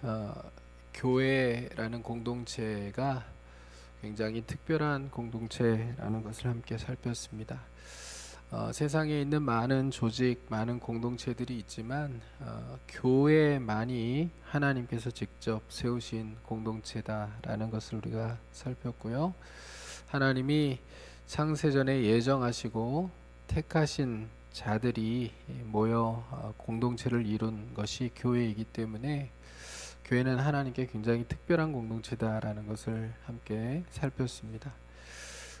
어, 교회라는 공동체가 굉장히 특별한 공동체라는 것을 함께 살폈습니다. 세상에 있는 많은 조직, 많은 공동체들이 있지만 교회만이 하나님께서 직접 세우신 공동체다라는 것을 우리가 살폈고요. 하나님이 창세전에 예정하시고 택하신 자들이 모여 공동체를 이룬 것이 교회이기 때문에 교회는 하나님께 굉장히 특별한 공동체다라는 것을 함께 살폈습니다.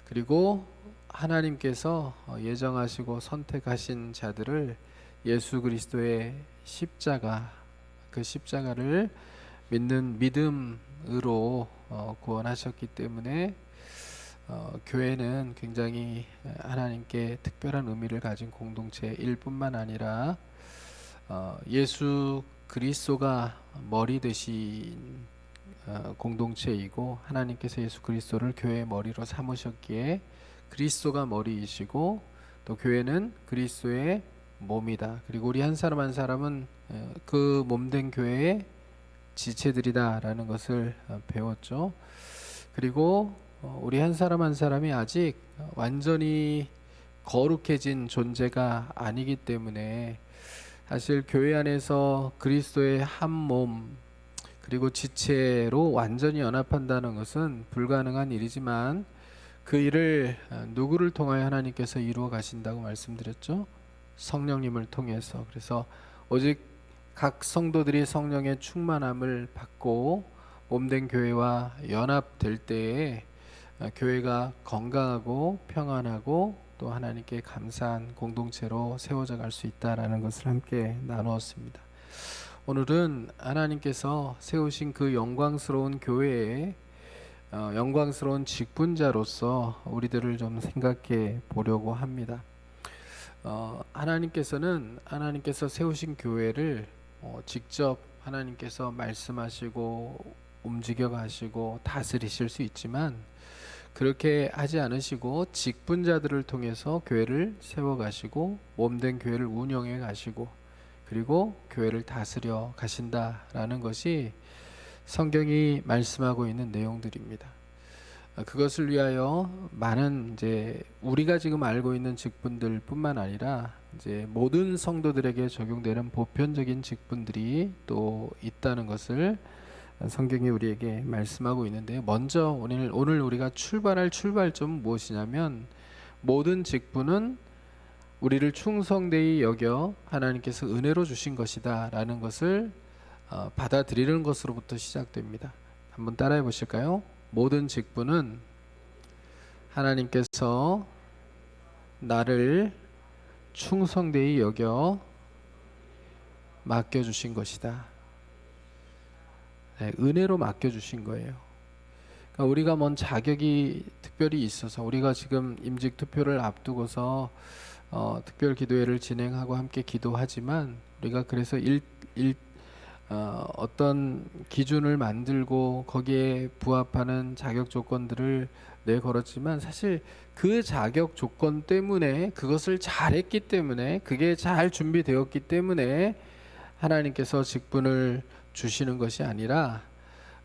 그리고 하나님께서 예정하시고 선택하신 자들을 예수 그리스도의 십자가, 그 십자가를 믿는 믿음으로 구원하셨기 때문에 교회는 굉장히 하나님께 특별한 의미를 가진 공동체일 뿐만 아니라 예수 그리스도가 머리 되신 공동체이고, 하나님께서 예수 그리스도를 교회의 머리로 삼으셨기에 그리스도가 머리이시고 또 교회는 그리스도의 몸이다. 그리고 우리 한 사람 한 사람은 그 몸된 교회의 지체들이다라는 것을 배웠죠. 그리고 우리 한 사람 한 사람이 아직 완전히 거룩해진 존재가 아니기 때문에 사실 교회 안에서 그리스도의 한 몸 그리고 지체로 완전히 연합한다는 것은 불가능한 일이지만, 그 일을 누구를 통하여 하나님께서 이루어 가신다고 말씀드렸죠? 성령님을 통해서. 그래서 오직 각 성도들이 성령의 충만함을 받고 몸된 교회와 연합될 때에 교회가 건강하고 평안하고 또 하나님께 감사한 공동체로 세워져 갈 수 있다라는 것을 함께 나누었습니다. 오늘은 하나님께서 세우신 그 영광스러운 교회에 영광스러운 직분자로서 우리들을 좀 생각해 보려고 합니다. 하나님께서 세우신 교회를 직접 하나님께서 말씀하시고 움직여 가시고 다스리실 수 있지만, 그렇게 하지 않으시고 직분자들을 통해서 교회를 세워 가시고 몸된 교회를 운영해 가시고 그리고 교회를 다스려 가신다라는 것이 성경이 말씀하고 있는 내용들입니다. 그것을 위하여 많은 이제 우리가 지금 알고 있는 직분들 뿐만 아니라 이제 모든 성도들에게 적용되는 보편적인 직분들이 또 있다는 것을 성경이 우리에게 말씀하고 있는데요. 먼저 오늘 우리가 출발할 출발점은 무엇이냐면, 모든 직분은 우리를 충성되이 여겨 하나님께서 은혜로 주신 것이다 라는 것을 받아들이는 것으로부터 시작됩니다. 한번 따라해 보실까요? 모든 직분은 하나님께서 나를 충성되이 여겨 맡겨주신 것이다. 네, 은혜로 맡겨주신 거예요. 그러니까 우리가 뭔 자격이 특별히 있어서, 우리가 지금 임직 투표를 앞두고서 특별 기도회를 진행하고 함께 기도하지만, 우리가 그래서 어떤 기준을 만들고 거기에 부합하는 자격 조건들을 내걸었지만, 사실 그 자격 조건 때문에, 그것을 잘했기 때문에, 그게 잘 준비되었기 때문에 하나님께서 직분을 주시는 것이 아니라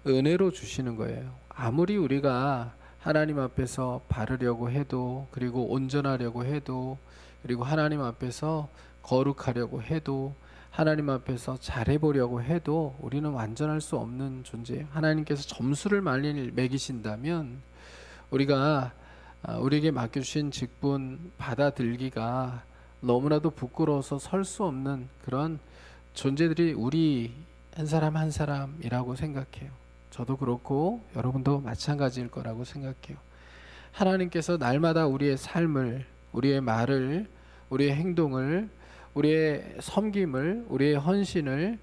은혜로 주시는 거예요. 아무리 우리가 하나님 앞에서 바르려고 해도, 그리고 온전하려고 해도, 그리고 하나님 앞에서 거룩하려고 해도, 하나님 앞에서 잘해보려고 해도 우리는 완전할 수 없는 존재예요. 하나님께서 점수를 매기신다면 우리가 우리에게 맡겨주신 직분 받아들기가 너무나도 부끄러워서 설 수 없는 그런 존재들이 우리 한 사람 한 사람이라고 생각해요. 저도 그렇고 여러분도 마찬가지일 거라고 생각해요. 하나님께서 날마다 우리의 삶을, 우리의 말을, 우리의 행동을, 우리의 섬김을, 우리의 헌신을,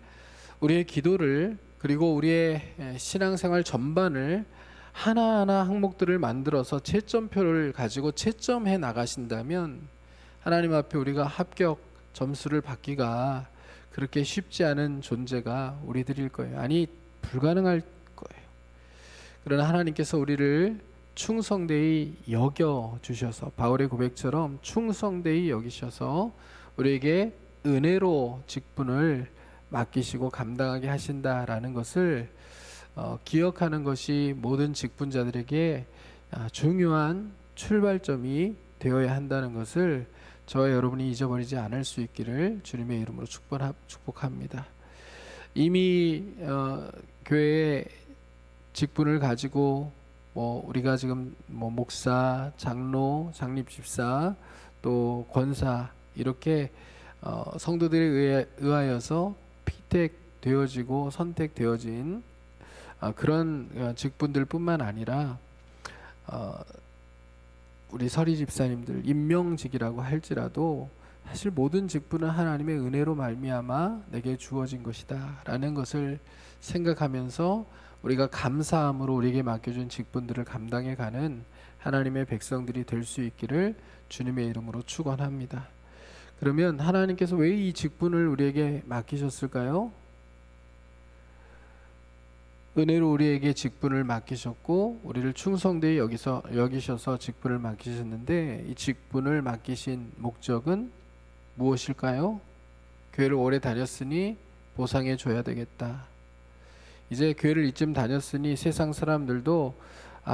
우리의 기도를, 그리고 우리의 신앙생활 전반을 하나하나 항목들을 만들어서 채점표를 가지고 채점해 나가신다면, 하나님 앞에 우리가 합격 점수를 받기가 그렇게 쉽지 않은 존재가 우리들일 거예요. 아니, 불가능할 거예요. 그러나 하나님께서 우리를 충성되이 여겨 주셔서, 바울의 고백처럼 충성되이 여기셔서 우리에게 은혜로 직분을 맡기시고 감당하게 하신다라는 것을 기억하는 것이 모든 직분자들에게 중요한 출발점이 되어야 한다는 것을 저와 여러분이 잊어버리지 않을 수 있기를 주님의 이름으로 축복합니다. 이미 교회에 직분을 가지고 우리가 지금 목사, 장로, 장립집사, 또 권사 이렇게 성도들에 의하여서 피택되어지고 선택되어진 그런 직분들뿐만 아니라 우리 서리 집사님들 임명직이라고 할지라도 사실 모든 직분은 하나님의 은혜로 말미암아 내게 주어진 것이다 라는 것을 생각하면서 우리가 감사함으로 우리에게 맡겨준 직분들을 감당해 가는 하나님의 백성들이 될 수 있기를 주님의 이름으로 축원합니다. 그러면 하나님께서 왜 이 직분을 우리에게 맡기셨을까요? 은혜로 우리에게 직분을 맡기셨고 우리를 충성되이 여기셔서 직분을 맡기셨는데, 이 직분을 맡기신 목적은 무엇일까요? 교회를 오래 다녔으니 보상해 줘야 되겠다. 이제 교회를 이쯤 다녔으니 세상 사람들도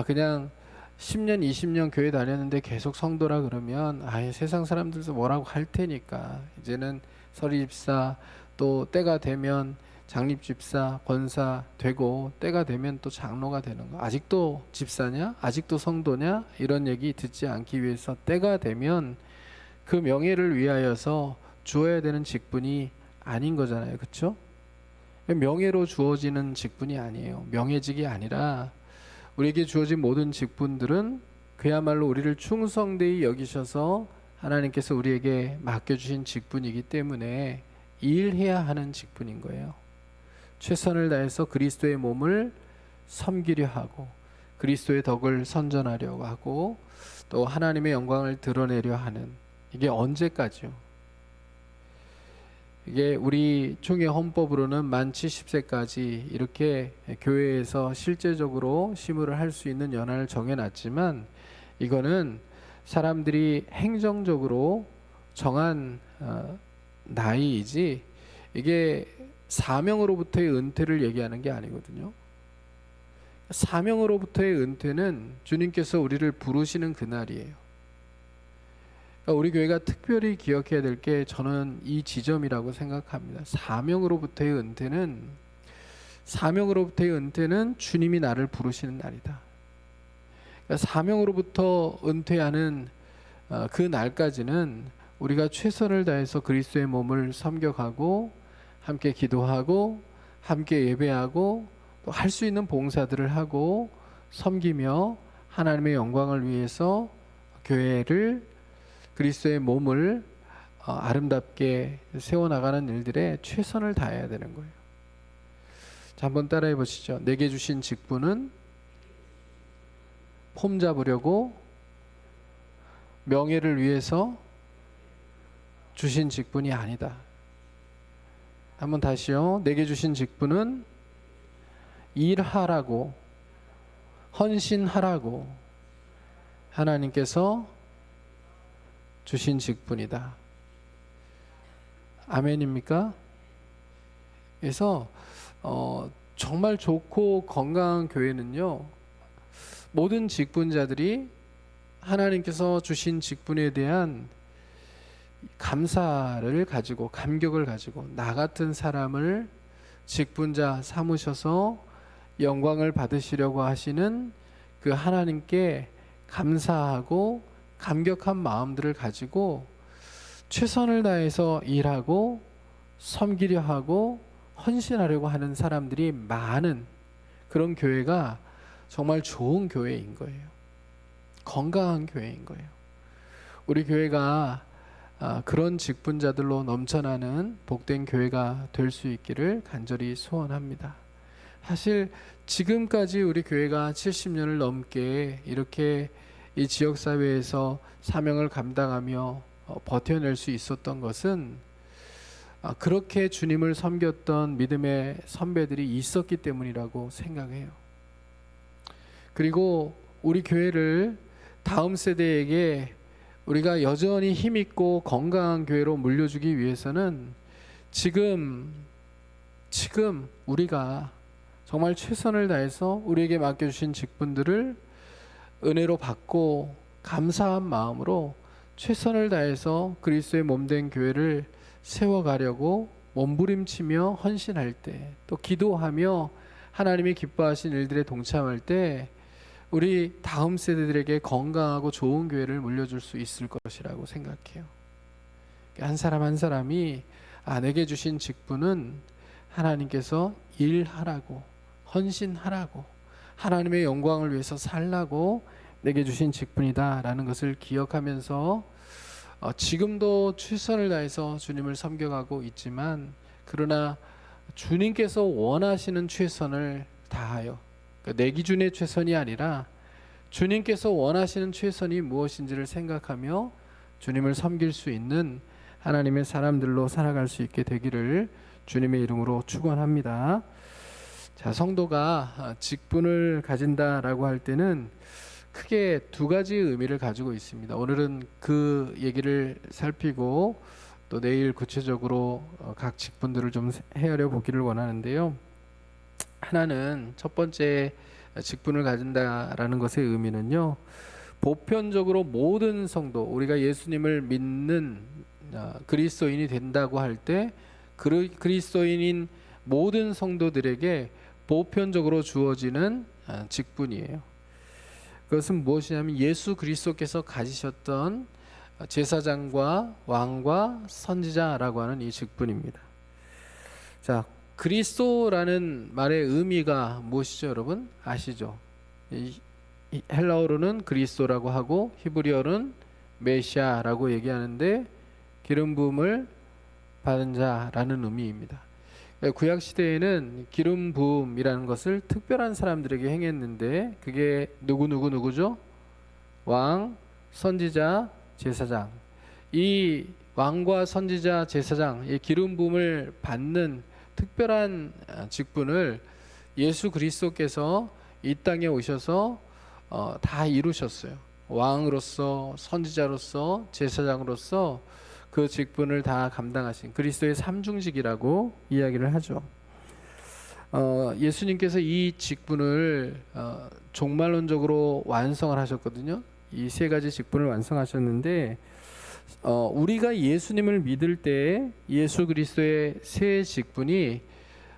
그냥 10년 20년 교회 다녔는데 계속 성도라 그러면 세상 사람들도 뭐라고 할 테니까 이제는 서리집사, 또 때가 되면 장립집사, 권사 되고 때가 되면 또 장로가 되는 거. 아직도 집사냐? 아직도 성도냐? 이런 얘기 듣지 않기 위해서 때가 되면 그 명예를 위하여서 주어야 되는 직분이 아닌 거잖아요. 그렇죠? 명예로 주어지는 직분이 아니에요. 명예직이 아니라 우리에게 주어진 모든 직분들은 그야말로 우리를 충성되이 여기셔서 하나님께서 우리에게 맡겨주신 직분이기 때문에 일해야 하는 직분인 거예요. 최선을 다해서 그리스도의 몸을 섬기려 하고 그리스도의 덕을 선전하려고 하고 또 하나님의 영광을 드러내려 하는, 이게 언제까지요? 이게 우리 총회 헌법으로는 만 70세까지 이렇게 교회에서 실제적으로 시무를 할 수 있는 연한을 정해놨지만, 이거는 사람들이 행정적으로 정한 나이이지 이게 사명으로부터의 은퇴를 얘기하는 게 아니거든요. 사명으로부터의 은퇴는 주님께서 우리를 부르시는 그날이에요. 우리 교회가 특별히 기억해야 될 게 저는 이 지점이라고 생각합니다. 사명으로부터의 은퇴는 주님이 나를 부르시는 날이다. 사명으로부터 은퇴하는 그 날까지는 우리가 최선을 다해서 그리스도의 몸을 섬겨가고 함께 기도하고 함께 예배하고 또 할 수 있는 봉사들을 하고 섬기며 하나님의 영광을 위해서 교회를, 그리스도의 몸을 아름답게 세워나가는 일들에 최선을 다해야 되는 거예요. 자, 한번 따라해 보시죠. 내게 주신 직분은 폼 잡으려고 명예를 위해서 주신 직분이 아니다. 한번 다시요. 내게 주신 직분은 일하라고, 헌신하라고 하나님께서 주신 직분이다. 아멘입니까? 그래서 정말 좋고 건강한 교회는요, 모든 직분자들이 하나님께서 주신 직분에 대한 감사를 가지고 감격을 가지고 나 같은 사람을 직분자 삼으셔서 영광을 받으시려고 하시는 그 하나님께 감사하고 감격한 마음들을 가지고 최선을 다해서 일하고 섬기려 하고 헌신하려고 하는 사람들이 많은 그런 교회가 정말 좋은 교회인 거예요. 건강한 교회인 거예요. 우리 교회가 그런 직분자들로 넘쳐나는 복된 교회가 될 수 있기를 간절히 소원합니다. 사실 지금까지 우리 교회가 70년을 넘게 이렇게 이 지역사회에서 사명을 감당하며 버텨낼 수 있었던 것은 그렇게 주님을 섬겼던 믿음의 선배들이 있었기 때문이라고 생각해요. 그리고 우리 교회를 다음 세대에게 우리가 여전히 힘있고 건강한 교회로 물려주기 위해서는 지금 지금 우리가 정말 최선을 다해서 우리에게 맡겨주신 직분들을 은혜로 받고 감사한 마음으로 최선을 다해서 그리스도의 몸된 교회를 세워가려고 몸부림치며 헌신할 때, 또 기도하며 하나님이 기뻐하신 일들에 동참할 때 우리 다음 세대들에게 건강하고 좋은 교회를 물려줄 수 있을 것이라고 생각해요. 한 사람 한 사람이 내게 주신 직분은 하나님께서 일하라고, 헌신하라고, 하나님의 영광을 위해서 살라고 내게 주신 직분이다 라는 것을 기억하면서 지금도 최선을 다해서 주님을 섬겨가고 있지만, 그러나 주님께서 원하시는 최선을 다하여, 그러니까 내 기준의 최선이 아니라 주님께서 원하시는 최선이 무엇인지를 생각하며 주님을 섬길 수 있는 하나님의 사람들로 살아갈 수 있게 되기를 주님의 이름으로 축원합니다. 자, 성도가 직분을 가진다라고 할 때는 크게 두 가지 의미를 가지고 있습니다. 오늘은 그 얘기를 살피고 또 내일 구체적으로 각 직분들을 좀 헤아려 보기를 원하는데요. 하나는 첫 번째 직분을 가진다라는 것의 의미는요, 보편적으로 모든 성도, 우리가 예수님을 믿는 그리스도인이 된다고 할 때 그리스도인인 모든 성도들에게 보편적으로 주어지는 직분이에요. 그것은 무엇이냐면 예수 그리스도께서 가지셨던 제사장과 왕과 선지자라고 하는 이 직분입니다. 자, 그리스도라는 말의 의미가 무엇이죠, 여러분? 아시죠? 이 헬라어로는 그리스도라고 하고 히브리어는 메시아라고 얘기하는데 기름 부음을 받은 자라는 의미입니다. 구약 시대에는 기름 부음이라는 것을 특별한 사람들에게 행했는데 그게 누구죠? 왕, 선지자, 제사장. 이 왕과 선지자, 제사장, 이 기름 부음을 받는 특별한 직분을 예수 그리스도께서 이 땅에 오셔서 다 이루셨어요. 왕으로서, 선지자로서, 제사장으로서 그 직분을 다 감당하신 그리스도의 삼중직이라고 이야기를 하죠. 예수님께서 이 직분을 종말론적으로 완성을 하셨거든요. 이 세 가지 직분을 완성하셨는데 우리가 예수님을 믿을 때 예수 그리스도의 세 직분이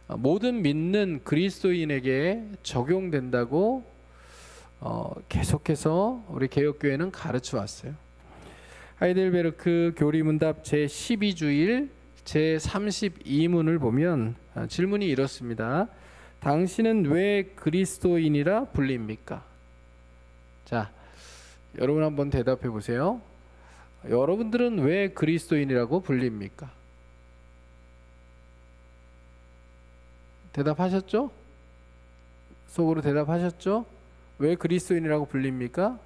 모든 믿는 그리스도인에게 적용된다고 계속해서 우리 개혁교회는 가르쳐 왔어요. 하이델베르크 교리문답 제12주일 제32문을 보면 질문이 이렇습니다. 당신은 왜 그리스도인이라 불립니까? 자, 여러분 한번 대답해 보세요. 여러분들은 왜 그리스도인이라고 불립니까? 대답하셨죠? 속으로 대답하셨죠? 왜 그리스도인이라고 불립니까?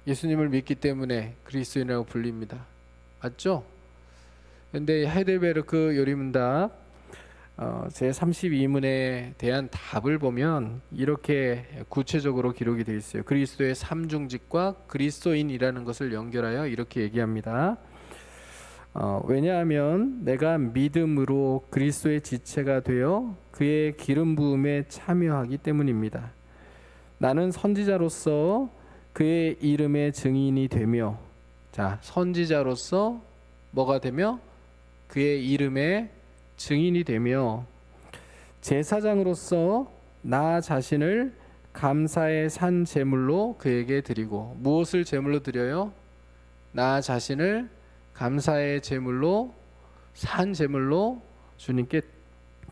예수님을 믿기 때문에 그리스도인이라고 불립니다. 맞죠? 근데 하이델베르크 요리문답 제32문에 대한 답을 보면 이렇게 구체적으로 기록이 되어 있어요. 그리스도의 삼중직과 그리스도인이라는 것을 연결하여 이렇게 얘기합니다. 왜냐하면 내가 믿음으로 그리스도의 지체가 되어 그의 기름 부음에 참여하기 때문입니다. 나는 선지자로서 그의 이름의 증인이 되며, 자, 선지자로서 뭐가 되며? 그의 이름의 증인이 되며, 제사장으로서 나 자신을 감사의 산 제물로 그에게 드리고. 무엇을 제물로 드려요? 나 자신을 감사의 제물로, 산 제물로 주님께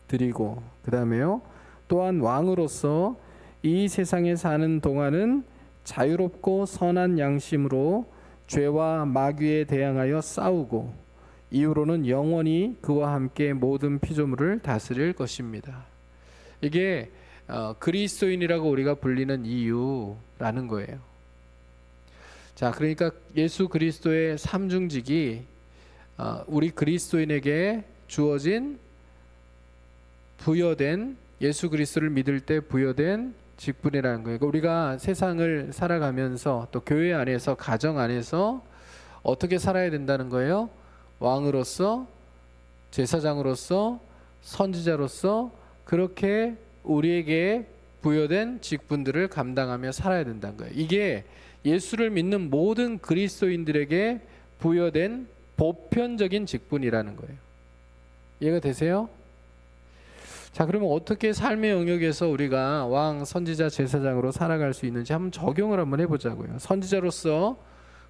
드리고. 그 다음에요, 또한 왕으로서 이 세상에 사는 동안은 자유롭고 선한 양심으로 죄와 마귀에 대항하여 싸우고 이후로는 영원히 그와 함께 모든 피조물을 다스릴 것입니다. 이게 그리스도인이라고 우리가 불리는 이유라는 거예요. 자, 그러니까 예수 그리스도의 삼중직이 우리 그리스도인에게 주어진, 부여된, 예수 그리스도를 믿을 때 부여된 직분이라는 거예요. 그러니까 우리가 세상을 살아가면서 또 교회 안에서, 가정 안에서 어떻게 살아야 된다는 거예요? 왕으로서, 제사장으로서, 선지자로서 그렇게 우리에게 부여된 직분들을 감당하며 살아야 된다는 거예요. 이게 예수를 믿는 모든 그리스도인들에게 부여된 보편적인 직분이라는 거예요. 이해가 되세요? 자, 그러면 어떻게 삶의 영역에서 우리가 왕, 선지자, 제사장으로 살아갈 수 있는지 한번 적용을 한번 해보자고요. 선지자로서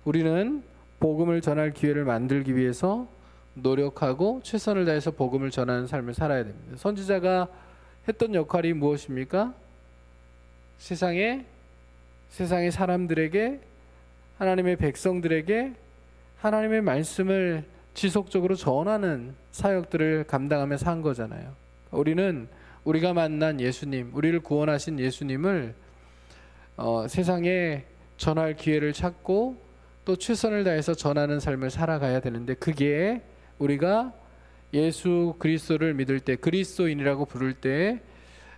우리는 복음을 전할 기회를 만들기 위해서 노력하고 최선을 다해서 복음을 전하는 삶을 살아야 됩니다. 선지자가 했던 역할이 무엇입니까? 세상의 사람들에게, 하나님의 백성들에게 하나님의 말씀을 지속적으로 전하는 사역들을 감당하며 산 거잖아요. 우리는 우리가 만난 예수님, 우리를 구원하신 예수님을 세상에 전할 기회를 찾고 또 최선을 다해서 전하는 삶을 살아가야 되는데, 그게 우리가 예수 그리스도를 믿을 때, 그리스도인이라고 부를 때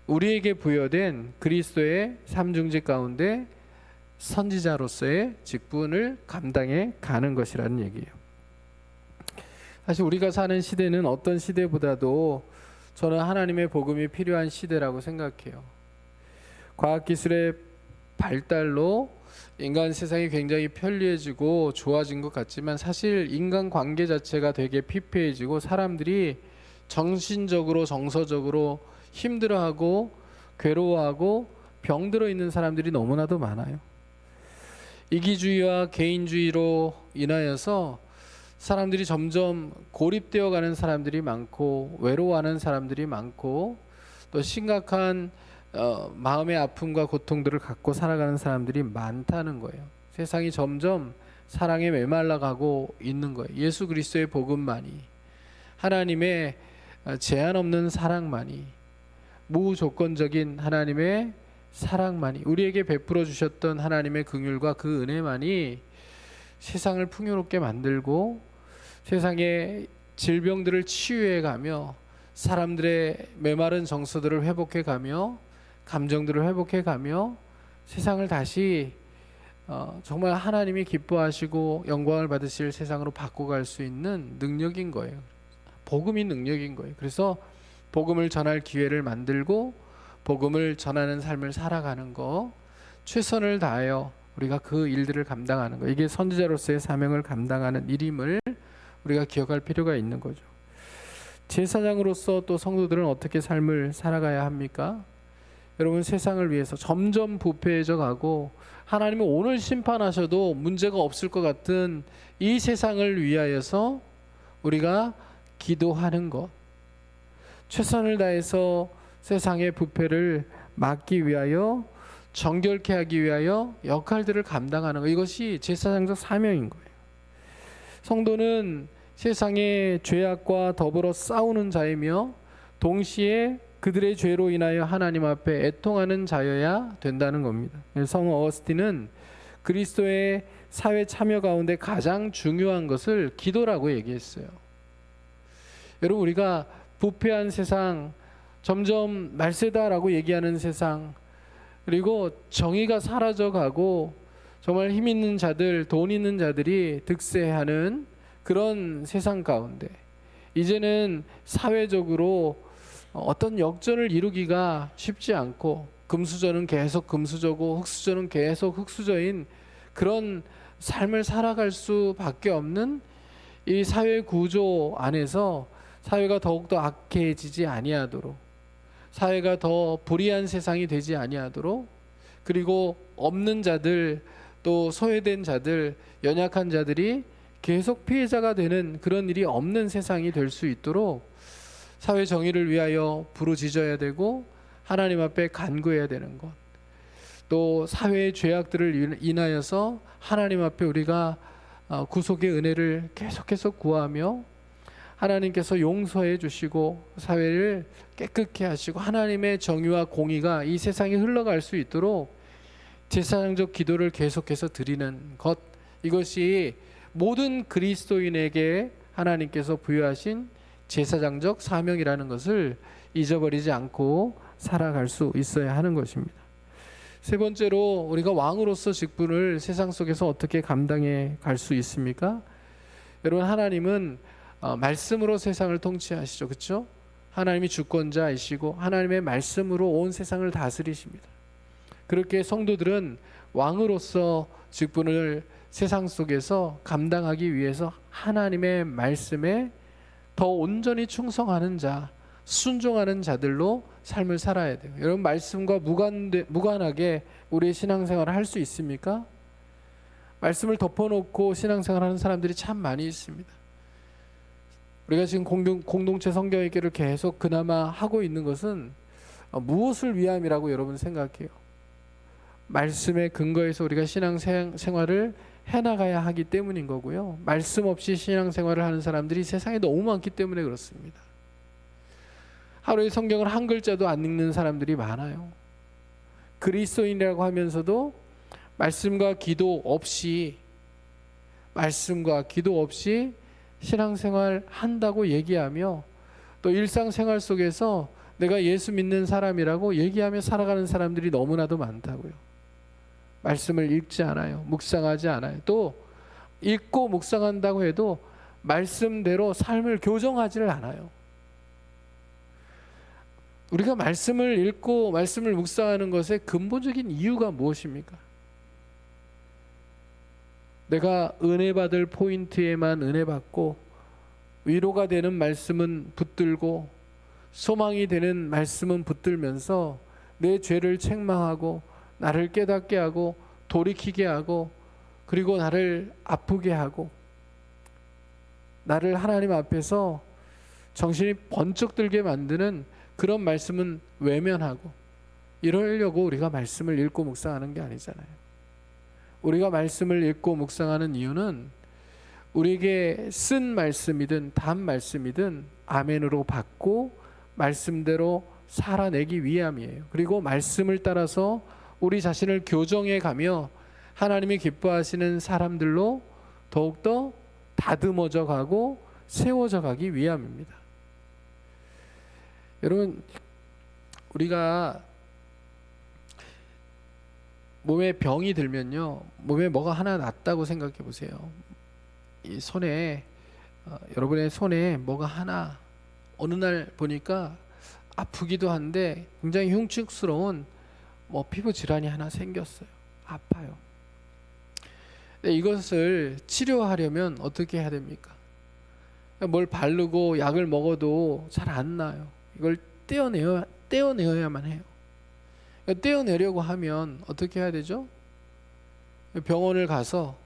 우리에게 부여된 그리스도의 삼중직 가운데 선지자로서의 직분을 감당해 가는 것이라는 얘기예요. 사실 우리가 사는 시대는 어떤 시대보다도 저는 하나님의 복음이 필요한 시대라고 생각해요. 과학기술의 발달로 인간 세상이 굉장히 편리해지고 좋아진 것 같지만, 사실 인간 관계 자체가 되게 피폐해지고 사람들이 정신적으로 정서적으로 힘들어하고 괴로워하고 병들어 있는 사람들이 너무나도 많아요. 이기주의와 개인주의로 인하여서 사람들이 점점 고립되어 가는 사람들이 많고, 외로워하는 사람들이 많고, 또 심각한 마음의 아픔과 고통들을 갖고 살아가는 사람들이 많다는 거예요. 세상이 점점 사랑에 메말라가고 있는 거예요. 예수 그리스도의 복음만이, 하나님의 제한 없는 사랑만이, 무조건적인 하나님의 사랑만이, 우리에게 베풀어 주셨던 하나님의 긍휼과 그 은혜만이 세상을 풍요롭게 만들고 세상의 질병들을 치유해 가며 사람들의 메마른 정서들을 회복해 가며 감정들을 회복해 가며 세상을 다시 정말 하나님이 기뻐하시고 영광을 받으실 세상으로 바꿔갈 수 있는 능력인 거예요. 복음이 능력인 거예요. 그래서 복음을 전할 기회를 만들고 복음을 전하는 삶을 살아가는 거, 최선을 다하여 우리가 그 일들을 감당하는 거, 이게 선지자로서의 사명을 감당하는 일임을 우리가 기억할 필요가 있는 거죠. 제사장으로서 또 성도들은 어떻게 삶을 살아가야 합니까? 여러분, 세상을 위해서 점점 부패해져 가고 하나님이 오늘 심판하셔도 문제가 없을 것 같은 이 세상을 위하여서 우리가 기도하는 것, 최선을 다해서 세상의 부패를 막기 위하여, 정결케 하기 위하여 역할들을 감당하는 것, 이것이 제사장적 사명인 거예요. 성도는 세상의 죄악과 더불어 싸우는 자이며 동시에 그들의 죄로 인하여 하나님 앞에 애통하는 자여야 된다는 겁니다. 성 어거스틴은 그리스도의 사회 참여 가운데 가장 중요한 것을 기도라고 얘기했어요. 여러분, 우리가 부패한 세상, 점점 말세다라고 얘기하는 세상, 그리고 정의가 사라져가고 정말 힘 있는 자들, 돈 있는 자들이 득세하는 그런 세상 가운데 이제는 사회적으로 어떤 역전을 이루기가 쉽지 않고, 금수저는 계속 금수저고 흙수저는 계속 흙수저인 그런 삶을 살아갈 수밖에 없는 이 사회 구조 안에서 사회가 더욱더 악해지지 아니하도록, 사회가 더 불의한 세상이 되지 아니하도록, 그리고 없는 자들, 또 소외된 자들, 연약한 자들이 계속 피해자가 되는 그런 일이 없는 세상이 될 수 있도록 사회 정의를 위하여 부르짖어야 되고 하나님 앞에 간구해야 되는 것, 또 사회의 죄악들을 인하여서 하나님 앞에 우리가 구속의 은혜를 계속해서 구하며 하나님께서 용서해 주시고 사회를 깨끗게 하시고 하나님의 정의와 공의가 이 세상에 흘러갈 수 있도록 제사장적 기도를 계속해서 드리는 것, 이것이 모든 그리스도인에게 하나님께서 부여하신 제사장적 사명이라는 것을 잊어버리지 않고 살아갈 수 있어야 하는 것입니다. 세 번째로, 우리가 왕으로서 직분을 세상 속에서 어떻게 감당해 갈 수 있습니까? 여러분, 하나님은 말씀으로 세상을 통치하시죠. 그렇죠? 하나님이 주권자이시고 하나님의 말씀으로 온 세상을 다스리십니다. 그렇게 성도들은 왕으로서 직분을 세상 속에서 감당하기 위해서 하나님의 말씀에 더 온전히 충성하는 자, 순종하는 자들로 삶을 살아야 돼요. 여러분, 말씀과 무관하게 우리의 신앙생활을 할 수 있습니까? 말씀을 덮어놓고 신앙생활하는 사람들이 참 많이 있습니다. 우리가 지금 공동체 성경읽기를 계속 그나마 하고 있는 것은 무엇을 위함이라고 여러분 생각해요? 말씀의 근거에서 우리가 신앙생활을 해나가야 하기 때문인 거고요. 말씀 없이 신앙생활을 하는 사람들이 세상에 너무 많기 때문에 그렇습니다. 하루에 성경을 한 글자도 안 읽는 사람들이 많아요. 그리스도인이라고 하면서도 말씀과 기도 없이 신앙생활 한다고 얘기하며 또 일상생활 속에서 내가 예수 믿는 사람이라고 얘기하며 살아가는 사람들이 너무나도 많다고요. 말씀을 읽지 않아요. 묵상하지 않아요. 또 읽고 묵상한다고 해도 말씀대로 삶을 교정하지를 않아요. 우리가 말씀을 읽고 말씀을 묵상하는 것의 근본적인 이유가 무엇입니까? 내가 은혜 받을 포인트에만 은혜 받고 위로가 되는 말씀은 붙들고 소망이 되는 말씀은 붙들면서 내 죄를 책망하고 나를 깨닫게 하고 돌이키게 하고 그리고 나를 아프게 하고 나를 하나님 앞에서 정신이 번쩍 들게 만드는 그런 말씀은 외면하고 이러려고 우리가 말씀을 읽고 묵상하는 게 아니잖아요. 우리가 말씀을 읽고 묵상하는 이유는 우리에게 쓴 말씀이든 단 말씀이든 아멘으로 받고 말씀대로 살아내기 위함이에요. 그리고 말씀을 따라서 우리 자신을 교정해 가며 하나님이 기뻐하시는 사람들로 더욱더 다듬어져 가고 세워져 가기 위함입니다. 여러분, 우리가 몸에 병이 들면요, 몸에 뭐가 하나 났다고 생각해 보세요. 이 손에 여러분의 손에 뭐가 하나 어느 날 보니까 아프기도 한데 굉장히 흉측스러운 피부 질환이 하나 생겼어요. 아파요. 근데 이것을 치료하려면 어떻게 해야 됩니까? 뭘 바르고 약을 먹어도 잘 안 나요. 이걸 떼어내어야만 해요. 떼어내려고 하면 어떻게 해야 되죠? 병원을 가서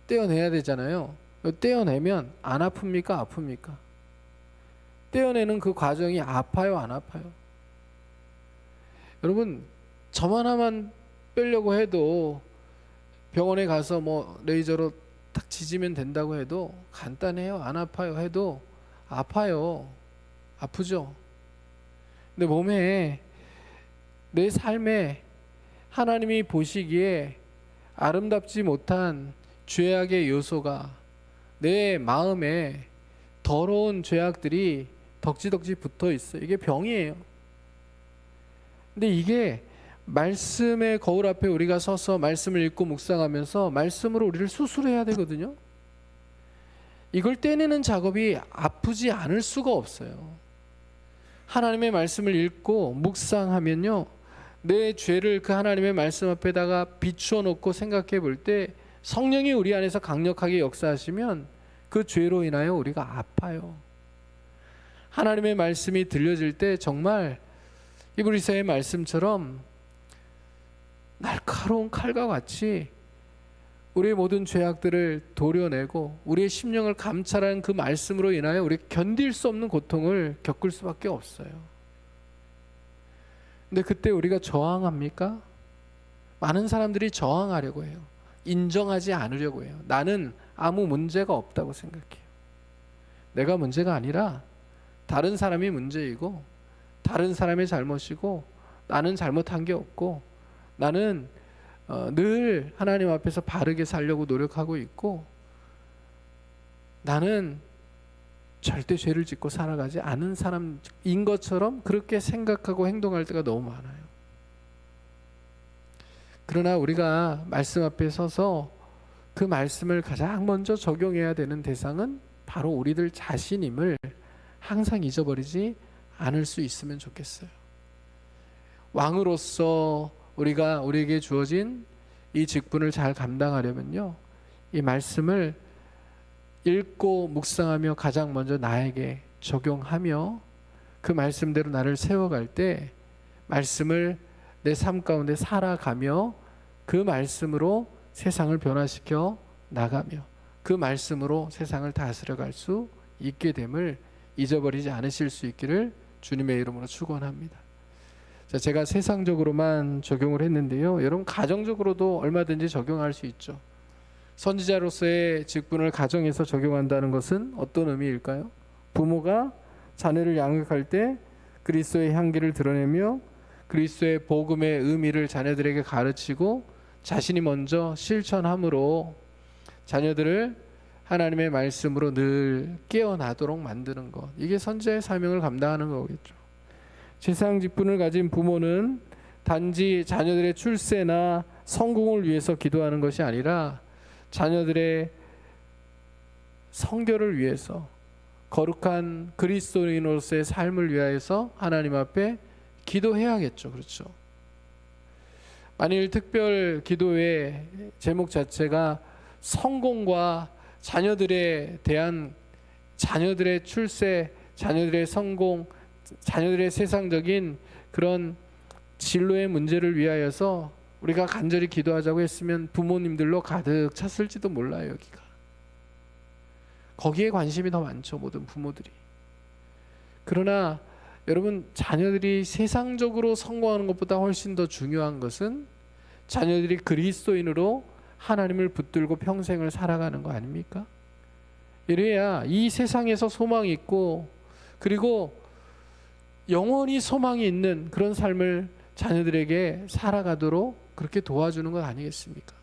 떼어내야 되잖아요. 떼어내면 안 아픕니까? 아픕니까? 떼어내는 그 과정이 아파요? 안 아파요? 여러분, 점 하나만 빼려고 해도 병원에 가서 레이저로 딱 지지면 된다고 해도 간단해요. 안 아파요? 해도 아파요. 아프죠? 근데 몸에 내 삶에 하나님이 보시기에 아름답지 못한 죄악의 요소가 내 마음에 더러운 죄악들이 덕지덕지 붙어 있어요. 이게 병이에요. 근데 이게 말씀의 거울 앞에 우리가 서서 말씀을 읽고 묵상하면서 말씀으로 우리를 수술해야 되거든요. 이걸 떼내는 작업이 아프지 않을 수가 없어요. 하나님의 말씀을 읽고 묵상하면요, 내 죄를 그 하나님의 말씀 앞에다가 비추어 놓고 생각해 볼 때 성령이 우리 안에서 강력하게 역사하시면 그 죄로 인하여 우리가 아파요. 하나님의 말씀이 들려질 때 정말 히브리서의 말씀처럼 날카로운 칼과 같이 우리의 모든 죄악들을 도려내고 우리의 심령을 감찰하는 그 말씀으로 인하여 우리 견딜 수 없는 고통을 겪을 수밖에 없어요. 근데 그때 우리가 저항합니까? 많은 사람들이 저항하려고 해요. 인정하지 않으려고 해요. 나는 아무 문제가 없다고 생각해요. 내가 문제가 아니라 다른 사람이 문제이고 다른 사람의 잘못이고 나는 잘못한 게 없고 나는 늘 하나님 앞에서 바르게 살려고 노력하고 있고 나는 절대 죄를 짓고 살아가지 않은 사람인 것처럼 그렇게 생각하고 행동할 때가 너무 많아요. 그러나 우리가 말씀 앞에 서서 그 말씀을 가장 먼저 적용해야 되는 대상은 바로 우리들 자신임을 항상 잊어버리지 않을 수 있으면 좋겠어요. 왕으로서 우리에게 주어진 이 직분을 잘 감당하려면요, 이 말씀을 읽고 묵상하며 가장 먼저 나에게 적용하며 그 말씀대로 나를 세워갈 때 말씀을 내 삶 가운데 살아가며 그 말씀으로 세상을 변화시켜 나가며 그 말씀으로 세상을 다스려갈 수 있게 됨을 잊어버리지 않으실 수 있기를 주님의 이름으로 축원합니다. 자, 제가 세상적으로만 적용을 했는데요, 여러분 가정적으로도 얼마든지 적용할 수 있죠. 선지자로서의 직분을 가정에서 적용한다는 것은 어떤 의미일까요? 부모가 자녀를 양육할 때 그리스도의 향기를 드러내며 그리스도의 복음의 의미를 자녀들에게 가르치고 자신이 먼저 실천함으로 자녀들을 하나님의 말씀으로 늘 깨어나도록 만드는 것, 이게 선지자의 사명을 감당하는 거겠죠. 세상 직분을 가진 부모는 단지 자녀들의 출세나 성공을 위해서 기도하는 것이 아니라 자녀들의 성결을 위해서, 거룩한 그리스도인으로서의 삶을 위하여서 하나님 앞에 기도해야겠죠. 그렇죠. 만일 특별 기도의 제목 자체가 성공과 자녀들에 대한, 자녀들의 출세, 자녀들의 성공, 자녀들의 세상적인 그런 진로의 문제를 위하여서 우리가 간절히 기도하자고 했으면 부모님들로 가득 찼을지도 몰라요. 여기가 거기에 관심이 더 많죠, 모든 부모들이. 그러나 여러분, 자녀들이 세상적으로 성공하는 것보다 훨씬 더 중요한 것은 자녀들이 그리스도인으로 하나님을 붙들고 평생을 살아가는 거 아닙니까? 이래야 이 세상에서 소망이 있고, 그리고 영원히 소망이 있는 그런 삶을 자녀들에게 살아가도록 그렇게 도와주는 것 아니겠습니까?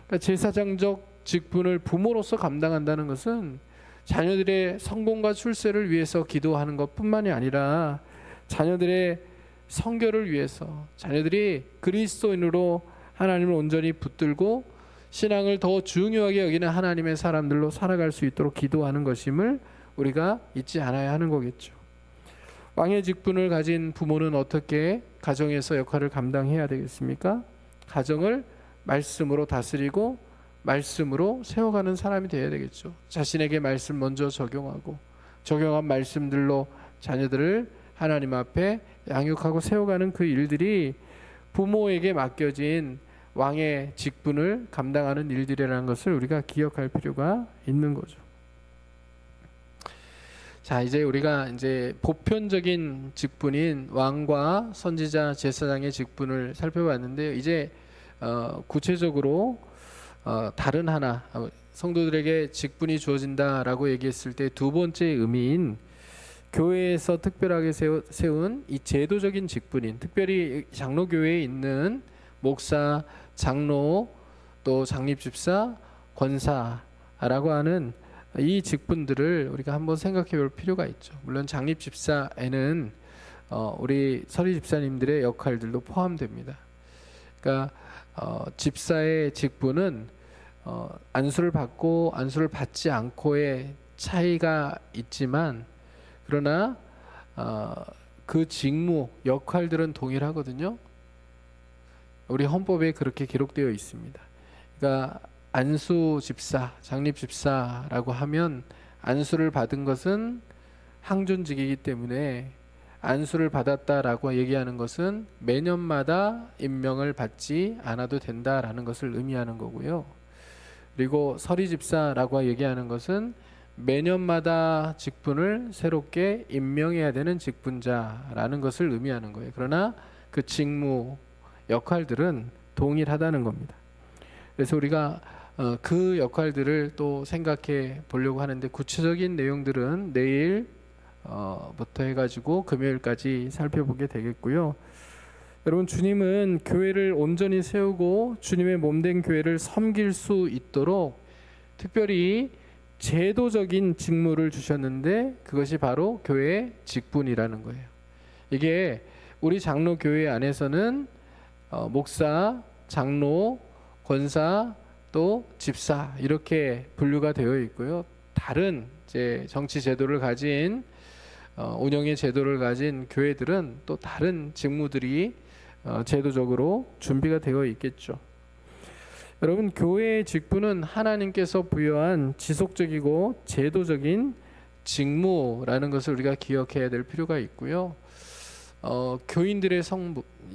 그러니까 제사장적 직분을 부모로서 감당한다는 것은 자녀들의 성공과 출세를 위해서 기도하는 것뿐만이 아니라 자녀들의 성결을 위해서, 자녀들이 그리스도인으로 하나님을 온전히 붙들고 신앙을 더 중요하게 여기는 하나님의 사람들로 살아갈 수 있도록 기도하는 것임을 우리가 잊지 않아야 하는 거겠죠. 왕의 직분을 가진 부모는 어떻게 가정에서 역할을 감당해야 되겠습니까? 가정을 말씀으로 다스리고 말씀으로 세워가는 사람이 되어야 되겠죠. 자신에게 말씀 먼저 적용하고 적용한 말씀들로 자녀들을 하나님 앞에 양육하고 세워가는 그 일들이 부모에게 맡겨진 왕의 직분을 감당하는 일들이라는 것을 우리가 기억할 필요가 있는 거죠. 자, 이제 우리가 보편적인 직분인 왕과 선지자, 제사장의 직분을 살펴봤는데요. 이제 구체적으로 다른 하나, 성도들에게 직분이 주어진다라고 얘기했을 때 두 번째 의미인 교회에서 특별하게 세운 이 제도적인 직분인, 특별히 장로교회에 있는 목사, 장로, 또 장립집사, 권사라고 하는 이 직분들을 우리가 한번 생각해 볼 필요가 있죠. 물론 장립집사에는 우리 서리 집사님들의 역할들도 포함됩니다. 그러니까 집사의 직분은 안수를 받고 안수를 받지 않고의 차이가 있지만, 그러나 그 직무, 역할들은 동일하거든요. 우리 헌법에 그렇게 기록되어 있습니다. 그러니까 안수 집사, 장립 집사라고 하면 안수를 받은 것은 항존직이기 때문에 안수를 받았다라고 얘기하는 것은 매년마다 임명을 받지 않아도 된다라는 것을 의미하는 거고요. 그리고 서리 집사라고 얘기하는 것은 매년마다 직분을 새롭게 임명해야 되는 직분자라는 것을 의미하는 거예요. 그러나 그 직무, 역할들은 동일하다는 겁니다. 그래서 우리가 그 역할들을 또 생각해 보려고 하는데, 구체적인 내용들은 내일부터 해가지고 금요일까지 살펴보게 되겠고요. 여러분, 주님은 교회를 온전히 세우고 주님의 몸된 교회를 섬길 수 있도록 특별히 제도적인 직무를 주셨는데, 그것이 바로 교회의 직분이라는 거예요. 이게 우리 장로교회 안에서는 목사, 장로, 권사, 또 집사 이렇게 분류가 되어 있고요. 다른 정치 제도를 가진 운영의 제도를 가진 교회들은 또 다른 직무들이 제도적으로 준비가 되어 있겠죠. 여러분, 교회의 직분은 하나님께서 부여한 지속적이고 제도적인 직무라는 것을 우리가 기억해야 될 필요가 있고요. 교인들의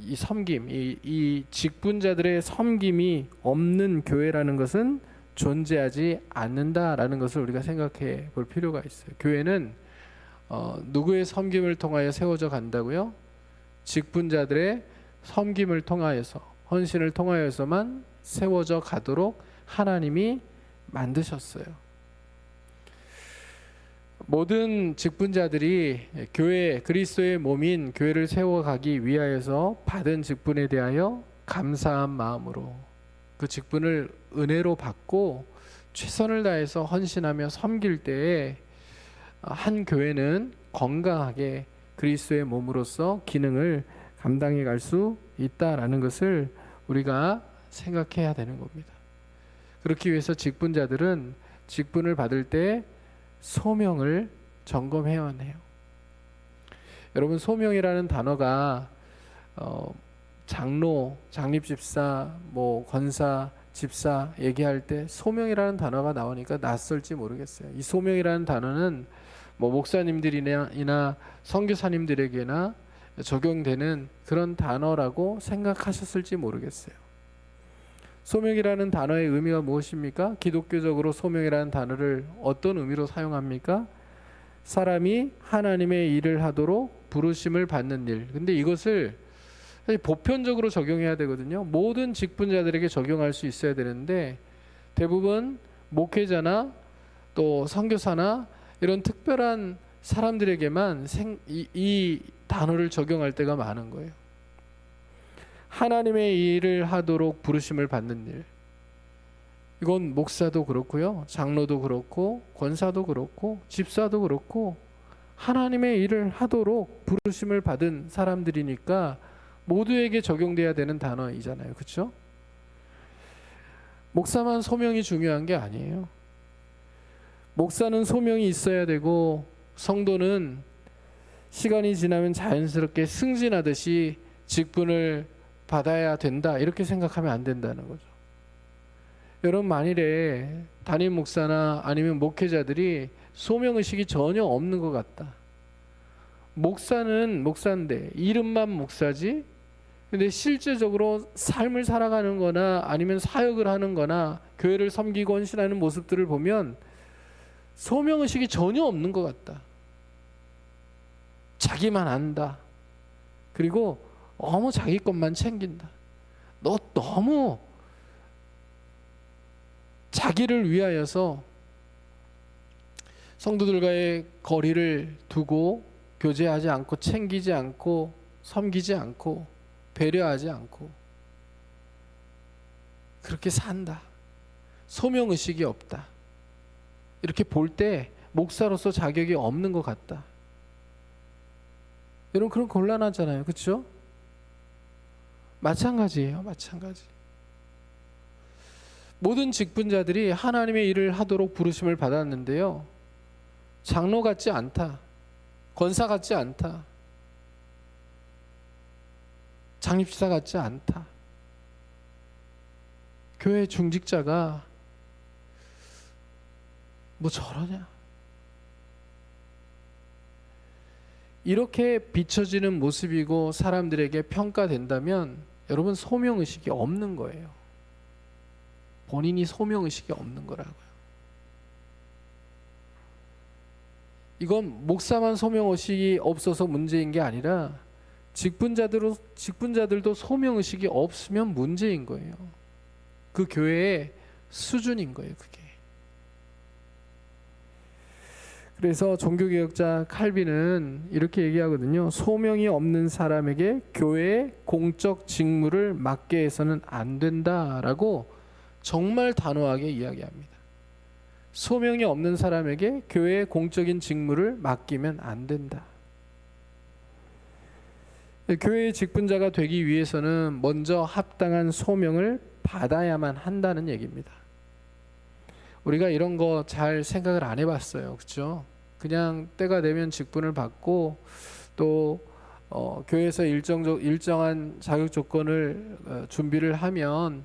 이 섬김, 이 직분자들의 섬김이 없는 교회라는 것은 존재하지 않는다라는 것을 우리가 생각해 볼 필요가 있어요. 교회는 누구의 섬김을 통하여 세워져 간다고요? 직분자들의 섬김을 통하여서, 헌신을 통하여서만 세워져 가도록 하나님이 만드셨어요. 모든 직분자들이 교회, 그리스도의 몸인 교회를 세워가기 위하여서 받은 직분에 대하여 감사한 마음으로 그 직분을 은혜로 받고 최선을 다해서 헌신하며 섬길 때에 한 교회는 건강하게 그리스도의 몸으로서 기능을 감당해 갈 수 있다라는 것을 우리가 생각해야 되는 겁니다. 그렇기 위해서 직분자들은 직분을 받을 때 소명을 점검해야 해요. 여러분, 소명이라는 단어가 장로, 장립집사, 권사, 집사 얘기할 때 소명이라는 단어가 나오니까 낯설지 모르겠어요. 이 소명이라는 단어는 목사님들이나 선교사님들에게나 적용되는 그런 단어라고 생각하셨을지 모르겠어요. 소명이라는 단어의 의미가 무엇입니까? 기독교적으로 소명이라는 단어를 어떤 의미로 사용합니까? 사람이 하나님의 일을 하도록 부르심을 받는 일. 근데 이것을 보편적으로 적용해야 되거든요. 모든 직분자들에게 적용할 수 있어야 되는데 대부분 목회자나 또 선교사나 이런 특별한 사람들에게만 이 단어를 적용할 때가 많은 거예요. 하나님의 일을 하도록 부르심을 받는 일. 이건 목사도 그렇고요, 장로도 그렇고, 권사도 그렇고, 집사도 그렇고, 하나님의 일을 하도록 부르심을 받은 사람들이니까 모두에게 적용돼야 되는 단어이잖아요. 그렇죠? 목사만 소명이 중요한 게 아니에요. 목사는 소명이 있어야 되고 성도는 시간이 지나면 자연스럽게 승진하듯이 직분을 받아야 된다, 이렇게 생각하면 안 된다는 거죠. 여러분, 만일에 담임 목사나 아니면 목회자들이 소명의식이 전혀 없는 것 같다. 목사는 목사인데 이름만 목사지, 근데 실제적으로 삶을 살아가는 거나 아니면 사역을 하는 거나 교회를 섬기고 헌신하는 모습들을 보면 소명의식이 전혀 없는 것 같다. 자기만 안다. 그리고 너무 자기 것만 챙긴다. 너 너무 자기를 위하여서 성도들과의 거리를 두고 교제하지 않고 챙기지 않고 섬기지 않고 배려하지 않고 그렇게 산다. 소명의식이 없다. 이렇게 볼 때 목사로서 자격이 없는 것 같다. 여러분, 그럼 곤란하잖아요. 그렇죠? 마찬가지예요. 마찬가지. 모든 직분자들이 하나님의 일을 하도록 부르심을 받았는데요, 장로 같지 않다, 권사 같지 않다, 장립지사 같지 않다, 교회 중직자가 뭐 저러냐, 이렇게 비춰지는 모습이고 사람들에게 평가된다면 여러분, 소명의식이 없는 거예요. 본인이 소명의식이 없는 거라고요. 이건 목사만 소명의식이 없어서 문제인 게 아니라 직분자들도 소명의식이 없으면 문제인 거예요. 그 교회의 수준인 거예요, 그게. 그래서 종교개혁자 칼빈은 이렇게 얘기하거든요. 소명이 없는 사람에게 교회의 공적 직무를 맡게 해서는 안 된다라고 정말 단호하게 이야기합니다. 소명이 없는 사람에게 교회의 공적인 직무를 맡기면 안 된다. 교회의 직분자가 되기 위해서는 먼저 합당한 소명을 받아야만 한다는 얘기입니다. 우리가 이런 거 잘 생각을 안 해봤어요. 그렇죠? 그냥 때가 되면 직분을 받고 또 교회에서 일정한 자격 조건을 준비를 하면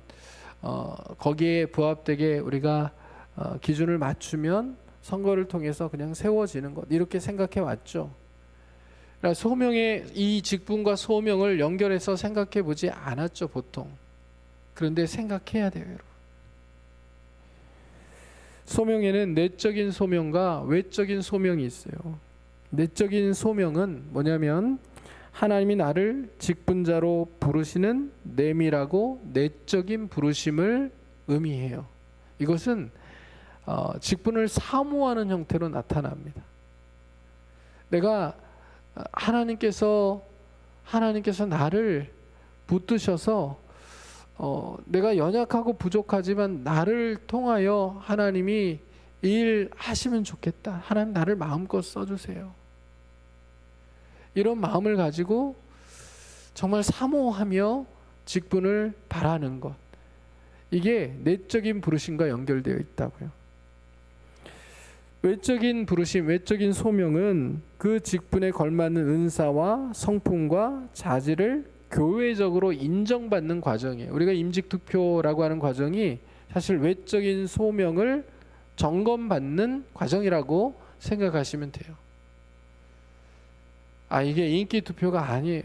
거기에 부합되게 우리가 기준을 맞추면 선거를 통해서 그냥 세워지는 것, 이렇게 생각해 왔죠. 그러니까 소명의 이 직분과 소명을 연결해서 생각해 보지 않았죠, 보통. 그런데 생각해야 돼요, 여러분. 소명에는 내적인 소명과 외적인 소명이 있어요. 내적인 소명은 뭐냐면 하나님이 나를 직분자로 부르시는 내밀하고 내적인 부르심을 의미해요. 이것은 직분을 사모하는 형태로 나타납니다. 내가 하나님께서 나를 붙드셔서 내가 연약하고 부족하지만 나를 통하여 하나님이 일하시면 좋겠다. 하나님 나를 마음껏 써주세요. 이런 마음을 가지고 정말 사모하며 직분을 바라는 것, 이게 내적인 부르심과 연결되어 있다고요. 외적인 부르심, 외적인 소명은 그 직분에 걸맞는 은사와 성품과 자질을 교회적으로 인정받는 과정이에요. 우리가 임직투표라고 하는 과정이 사실 외적인 소명을 점검받는 과정이라고 생각하시면 돼요. 이게 인기 투표가 아니에요.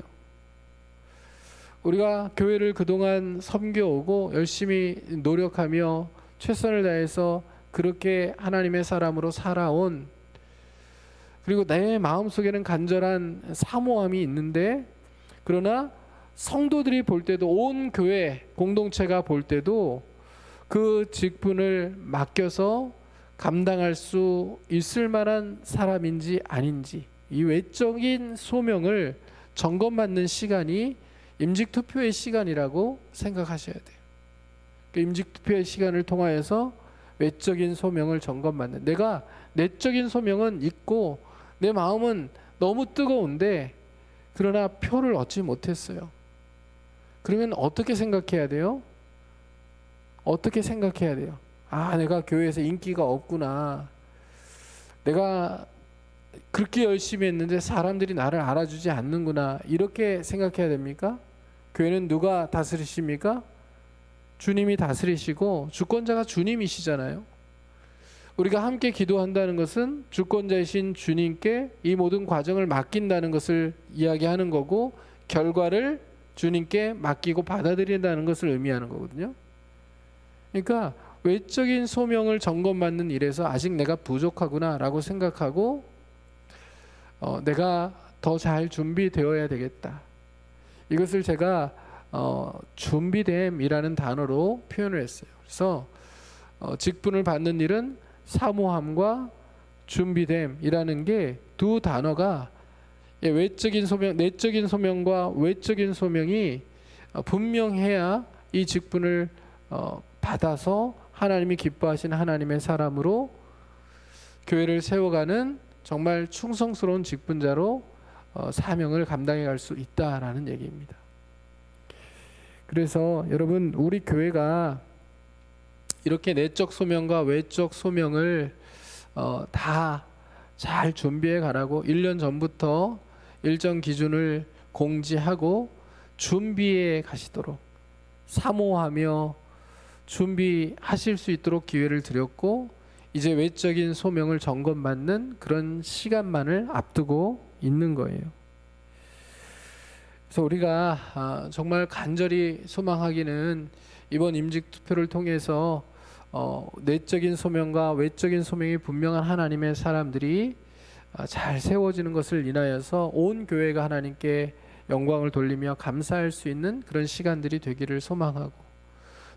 우리가 교회를 그동안 섬겨오고 열심히 노력하며 최선을 다해서 그렇게 하나님의 사람으로 살아온, 그리고 내 마음속에는 간절한 사모함이 있는데, 그러나 성도들이 볼 때도, 온 교회 공동체가 볼 때도 그 직분을 맡겨서 감당할 수 있을 만한 사람인지 아닌지, 이 외적인 소명을 점검받는 시간이 임직투표의 시간이라고 생각하셔야 돼요. 임직투표의 시간을 통하여서 외적인 소명을 점검받는, 내가 내적인 소명은 있고 내 마음은 너무 뜨거운데 그러나 표를 얻지 못했어요. 그러면 어떻게 생각해야 돼요? 어떻게 생각해야 돼요? 내가 교회에서 인기가 없구나. 내가 그렇게 열심히 했는데 사람들이 나를 알아주지 않는구나. 이렇게 생각해야 됩니까? 교회는 누가 다스리십니까? 주님이 다스리시고 주권자가 주님이시잖아요. 우리가 함께 기도한다는 것은 주권자이신 주님께 이 모든 과정을 맡긴다는 것을 이야기하는 거고, 결과를 주님께 맡기고 받아들인다는 것을 의미하는 거거든요. 그러니까 외적인 소명을 점검받는 일에서 아직 내가 부족하구나 라고 생각하고 내가 더 잘 준비되어야 되겠다. 이것을 제가 준비됨이라는 단어로 표현을 했어요. 그래서 직분을 받는 일은 사모함과 준비됨이라는 게 두 단어가 외적인 소명, 내적인 소명과 외적인 소명이 분명해야 이 직분을 받아서 하나님이 기뻐하시는 하나님의 사람으로 교회를 세워가는 정말 충성스러운 직분자로 사명을 감당해 갈 수 있다라는 얘기입니다. 그래서 여러분, 우리 교회가 이렇게 내적 소명과 외적 소명을 다 잘 준비해 가라고 1년 전부터 일정 기준을 공지하고 준비해 가시도록, 사모하며 준비하실 수 있도록 기회를 드렸고, 이제 외적인 소명을 점검받는 그런 시간만을 앞두고 있는 거예요. 그래서 우리가 정말 간절히 소망하기는 이번 임직투표를 통해서 내적인 소명과 외적인 소명이 분명한 하나님의 사람들이 잘 세워지는 것을 인하여서 온 교회가 하나님께 영광을 돌리며 감사할 수 있는 그런 시간들이 되기를 소망하고,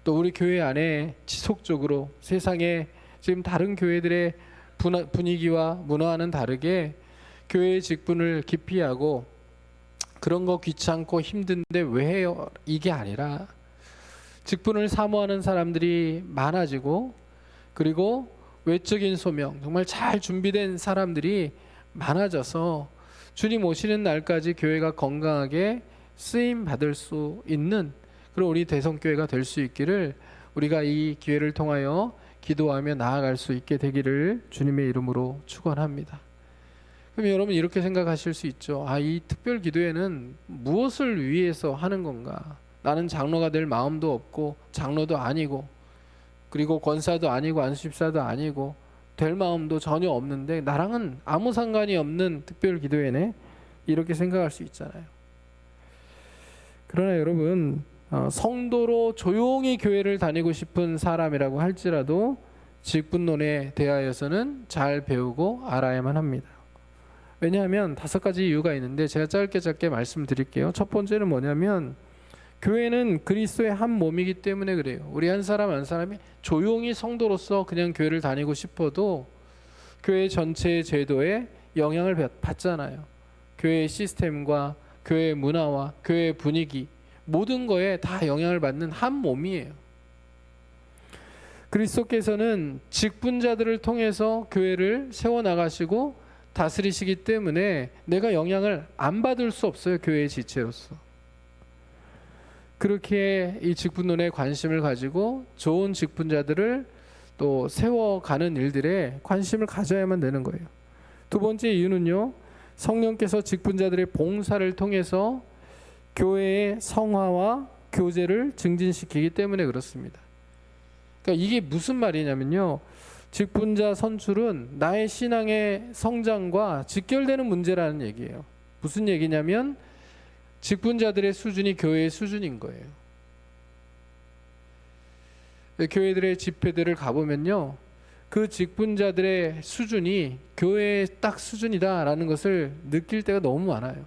또 우리 교회 안에 지속적으로 세상에 지금 다른 교회들의 분위기와 문화와는 다르게 교회의 직분을 기피하고 그런 거 귀찮고 힘든데 왜 해요? 이게 아니라 직분을 사모하는 사람들이 많아지고, 그리고 외적인 소명, 정말 잘 준비된 사람들이 많아져서 주님 오시는 날까지 교회가 건강하게 쓰임 받을 수 있는 그런 우리 대성교회가 될 수 있기를, 우리가 이 기회를 통하여 기도하며 나아갈 수 있게 되기를 주님의 이름으로 축원합니다. 그럼 여러분 이렇게 생각하실 수 있죠. 아, 이 특별 기도회는 무엇을 위해서 하는 건가? 나는 장로가 될 마음도 없고 장로도 아니고 그리고 권사도 아니고 안수집사도 아니고 될 마음도 전혀 없는데 나랑은 아무 상관이 없는 특별 기도회네, 이렇게 생각할 수 있잖아요. 그러나 여러분, 성도로 조용히 교회를 다니고 싶은 사람이라고 할지라도 직분론에 대하여서는 잘 배우고 알아야만 합니다. 왜냐하면 5가지 이유가 있는데 제가 짧게 말씀드릴게요. 첫 번째는 뭐냐면 교회는 그리스도의 한 몸이기 때문에 그래요. 우리 한 사람 한 사람이 조용히 성도로서 그냥 교회를 다니고 싶어도 교회 전체의 제도에 영향을 받잖아요. 교회의 시스템과 교회의 문화와 교회의 분위기, 모든 거에 다 영향을 받는 한 몸이에요. 그리스도께서는 직분자들을 통해서 교회를 세워나가시고 다스리시기 때문에 내가 영향을 안 받을 수 없어요. 교회의 지체로서. 그렇게 이 직분론에 관심을 가지고 좋은 직분자들을 또 세워가는 일들에 관심을 가져야만 되는 거예요. 두 번째 이유는요, 성령께서 직분자들의 봉사를 통해서 교회의 성화와 교제를 증진시키기 때문에 그렇습니다. 그러니까 이게 무슨 말이냐면요, 직분자 선출은 나의 신앙의 성장과 직결되는 문제라는 얘기예요. 무슨 얘기냐면 직분자들의 수준이 교회의 수준인 거예요. 교회들의 집회들을 가보면요, 그 직분자들의 수준이 교회의 딱 수준이다라는 것을 느낄 때가 너무 많아요.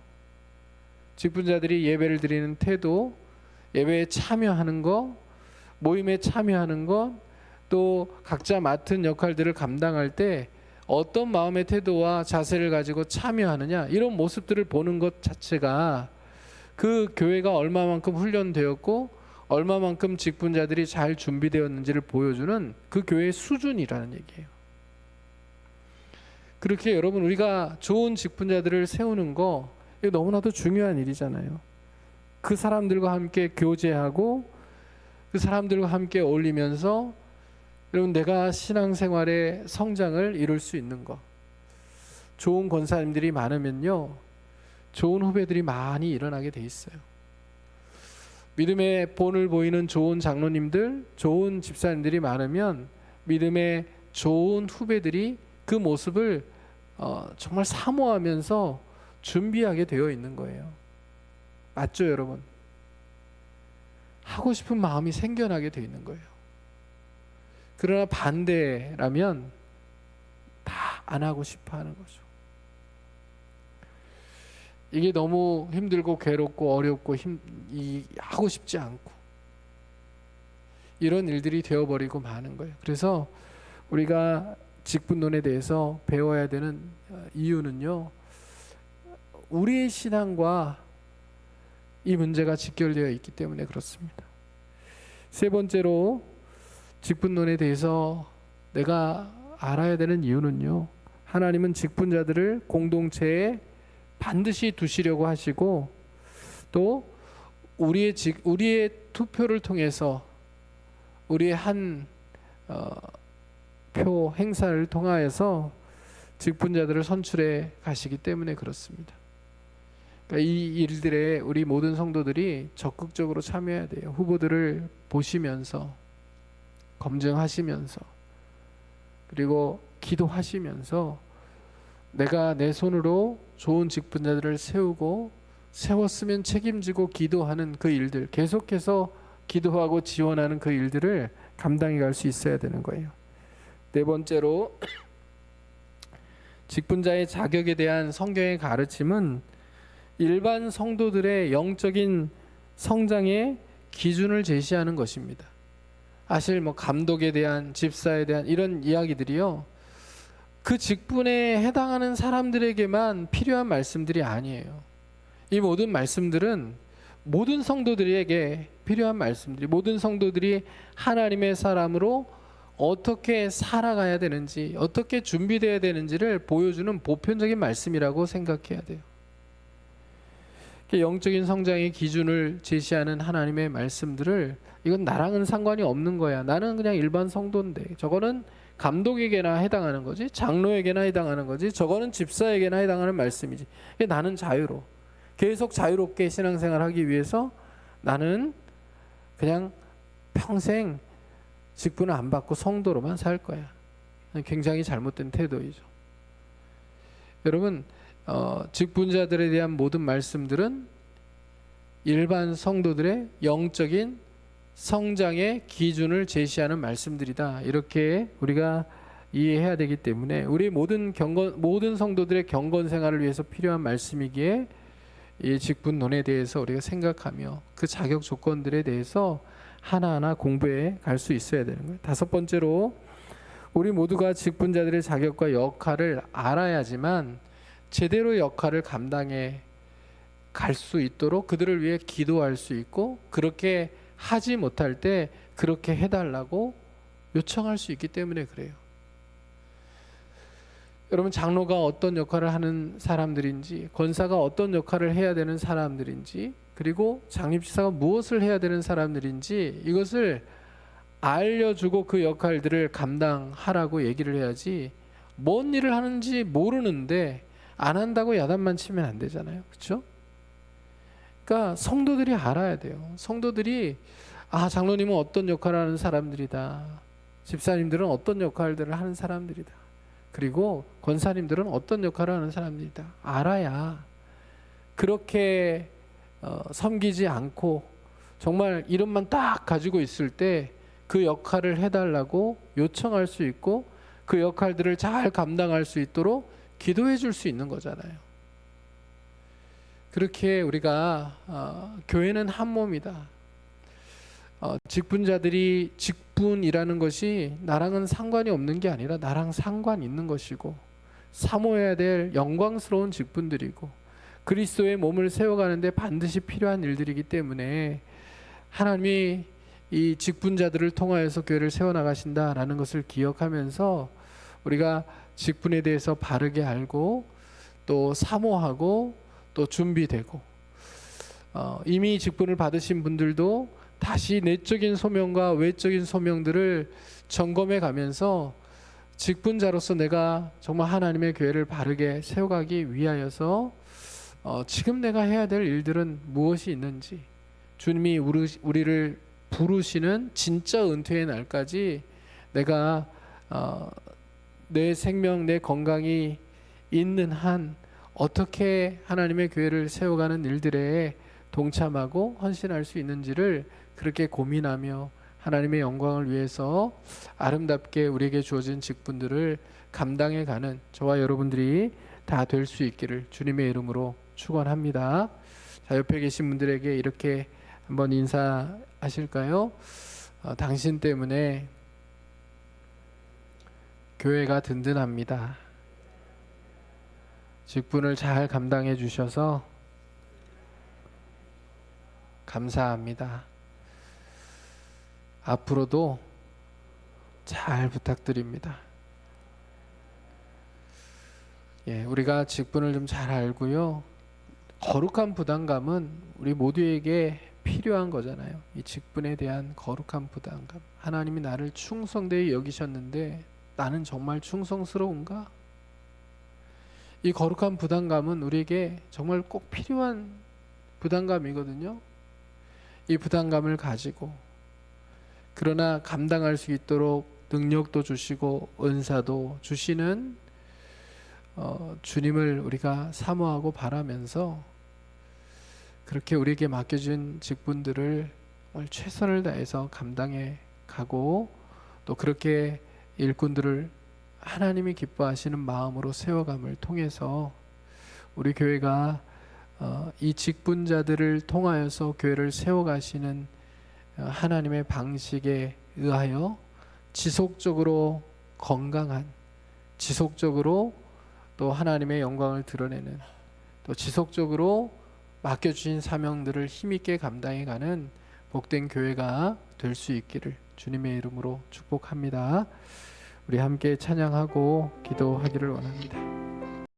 직분자들이 예배를 드리는 태도, 예배에 참여하는 것, 모임에 참여하는 것, 또 각자 맡은 역할들을 감당할 때 어떤 마음의 태도와 자세를 가지고 참여하느냐, 이런 모습들을 보는 것 자체가 그 교회가 얼마만큼 훈련되었고 얼마만큼 직분자들이 잘 준비되었는지를 보여주는 그 교회의 수준이라는 얘기예요. 그렇게 여러분, 우리가 좋은 직분자들을 세우는 거, 이거 너무나도 중요한 일이잖아요. 그 사람들과 함께 교제하고 그 사람들과 함께 어울리면서 여러분, 내가 신앙생활의 성장을 이룰 수 있는 것. 좋은 권사님들이 많으면요, 좋은 후배들이 많이 일어나게 돼 있어요. 믿음의 본을 보이는 좋은 장로님들, 좋은 집사님들이 많으면 믿음의 좋은 후배들이 그 모습을 정말 사모하면서 준비하게 되어 있는 거예요. 맞죠, 여러분? 하고 싶은 마음이 생겨나게 되어 있는 거예요. 그러나 반대라면 다 안 하고 싶어 하는 거죠. 이게 너무 힘들고 괴롭고 어렵고 하고 싶지 않고 이런 일들이 되어버리고 마는 거예요. 그래서 우리가 직분론에 대해서 배워야 되는 이유는요, 우리의 신앙과 이 문제가 직결되어 있기 때문에 그렇습니다. 세 번째로 직분론에 대해서 내가 알아야 되는 이유는요, 하나님은 직분자들을 공동체에 반드시 두시려고 하시고 또 우리의 투표를 통해서 우리의 한 표 행사를 통하여서 직분자들을 선출해 가시기 때문에 그렇습니다. 그러니까 이 일들에 우리 모든 성도들이 적극적으로 참여해야 돼요. 후보들을 보시면서, 검증하시면서, 그리고 기도하시면서 내가 내 손으로 좋은 직분자들을 세우고 세웠으면 책임지고 기도하는 그 일들, 계속해서 기도하고 지원하는 그 일들을 감당해 갈 수 있어야 되는 거예요. 네 번째로 직분자의 자격에 대한 성경의 가르침은 일반 성도들의 영적인 성장의 기준을 제시하는 것입니다. 사실 감독에 대한, 집사에 대한 이런 이야기들이요, 그 직분에 해당하는 사람들에게만 필요한 말씀들이 아니에요. 이 모든 말씀들은 모든 성도들에게 필요한 말씀들이, 모든 성도들이 하나님의 사람으로 어떻게 살아가야 되는지, 어떻게 준비되어야 되는지를 보여주는 보편적인 말씀이라고 생각해야 돼요. 영적인 성장의 기준을 제시하는 하나님의 말씀들을, 이건 나랑은 상관이 없는 거야, 나는 그냥 일반 성도인데, 저거는 감독에게나 해당하는 거지, 장로에게나 해당하는 거지, 저거는 집사에게나 해당하는 말씀이지. 나는 자유로 계속 자유롭게 신앙생활하기 위해서 나는 그냥 평생 직분을 안 받고 성도로만 살 거야. 굉장히 잘못된 태도이죠. 여러분, 직분자들에 대한 모든 말씀들은 일반 성도들의 영적인 성장의 기준을 제시하는 말씀들이다. 이렇게 우리가 이해해야 되기 때문에 우리 모든 성도들의 경건 생활을 위해서 필요한 말씀이기에 이 직분론에 대해서 우리가 생각하며 그 자격 조건들에 대해서 하나하나 공부해 갈 수 있어야 되는 거예요. 다섯 번째로, 우리 모두가 직분자들의 자격과 역할을 알아야지만 제대로 역할을 감당해 갈 수 있도록 그들을 위해 기도할 수 있고, 그렇게 하지 못할 때 그렇게 해달라고 요청할 수 있기 때문에 그래요. 여러분, 장로가 어떤 역할을 하는 사람들인지, 권사가 어떤 역할을 해야 되는 사람들인지, 그리고 장립지사가 무엇을 해야 되는 사람들인지 이것을 알려주고 그 역할들을 감당하라고 얘기를 해야지, 뭔 일을 하는지 모르는데 안 한다고 야단만 치면 안 되잖아요. 그렇죠? 그러니까 성도들이 알아야 돼요. 성도들이 장로님은 어떤 역할을 하는 사람들이다, 집사님들은 어떤 역할들을 하는 사람들이다, 그리고 권사님들은 어떤 역할을 하는 사람들이다 알아야 그렇게 섬기지 않고 정말 이름만 딱 가지고 있을 때 그 역할을 해달라고 요청할 수 있고 그 역할들을 잘 감당할 수 있도록 기도해 줄 수 있는 거잖아요. 그렇게 우리가 교회는 한 몸이다. 직분자들이, 직분이라는 것이 나랑은 상관이 없는 게 아니라 나랑 상관 있는 것이고, 사모해야 될 영광스러운 직분들이고, 그리스도의 몸을 세워가는데 반드시 필요한 일들이기 때문에 하나님이 이 직분자들을 통하여서 교회를 세워나가신다라는 것을 기억하면서 우리가 직분에 대해서 바르게 알고 또 사모하고 또 준비되고, 이미 직분을 받으신 분들도 다시 내적인 소명과 외적인 소명들을 점검해 가면서 직분자로서 내가 정말 하나님의 교회를 바르게 세워가기 위하여서 지금 내가 해야 될 일들은 무엇이 있는지, 주님이 우리를 부르시는 진짜 은퇴의 날까지 내가 내 생명, 내 건강이 있는 한 어떻게 하나님의 교회를 세워가는 일들에 동참하고 헌신할 수 있는지를 그렇게 고민하며 하나님의 영광을 위해서 아름답게 우리에게 주어진 직분들을 감당해가는 저와 여러분들이 다 될 수 있기를 주님의 이름으로 축원합니다. 자, 옆에 계신 분들에게 이렇게 한번 인사하실까요? 당신 때문에 교회가 든든합니다. 직분을 잘 감당해 주셔서 감사합니다. 앞으로도 잘 부탁드립니다. 우리가 직분을 좀 잘 알고요. 거룩한 부담감은 우리 모두에게 필요한 거잖아요. 이 직분에 대한 거룩한 부담감. 하나님이 나를 충성되이 여기셨는데 나는 정말 충성스러운가? 이 거룩한 부담감은 우리에게 정말 꼭 필요한 부담감이거든요. 이 부담감을 가지고, 그러나 감당할 수 있도록 능력도 주시고 은사도 주시는 주님을 우리가 사모하고 바라면서 그렇게 우리에게 맡겨진 직분들을 정말 최선을 다해서 감당해 가고, 또 그렇게 일꾼들을 하나님이 기뻐하시는 마음으로 세워감을 통해서 우리 교회가 이 직분자들을 통하여서 교회를 세워가시는 하나님의 방식에 의하여 지속적으로 건강한, 지속적으로 또 하나님의 영광을 드러내는, 또 지속적으로 맡겨주신 사명들을 힘있게 감당해가는 복된 교회가 될 수 있기를 주님의 이름으로 축복합니다. 우리 함께 찬양하고 기도하기를 원합니다.